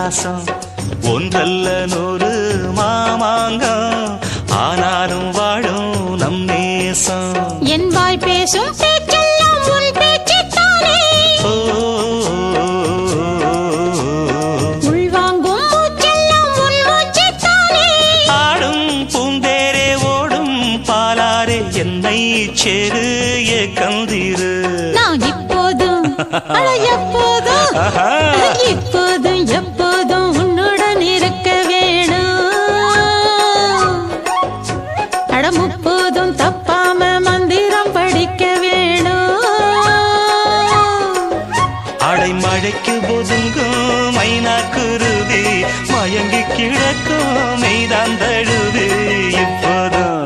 பாசம் ஒன்றல்ல நூறு மாமாங்கம் ஆனாலும் வாழும் நம் நேசம் என் வாய் பேசும் பேச்செல்லாம் உன் பேச்சுத்தானே உள்வாங்கும் மூச்செல்லாம் உன் மூச்சுத்தானே ஆடும் பூந்தேரே ஓடும் பாலாரே என்னை சேரு கந்திரு நான் இப்போதும் எப்போதும் இப்போதும் எப்போதும் உன்னுடன் இருக்க வேணும் முப்போதும் தப்பாம மந்திரம் படிக்க வேணும் அடைமழைக்கு ஒதுங்கும் மைனா குருவி மயங்கி கிடக்கும் மெய்தான் தழுவி இப்போதும்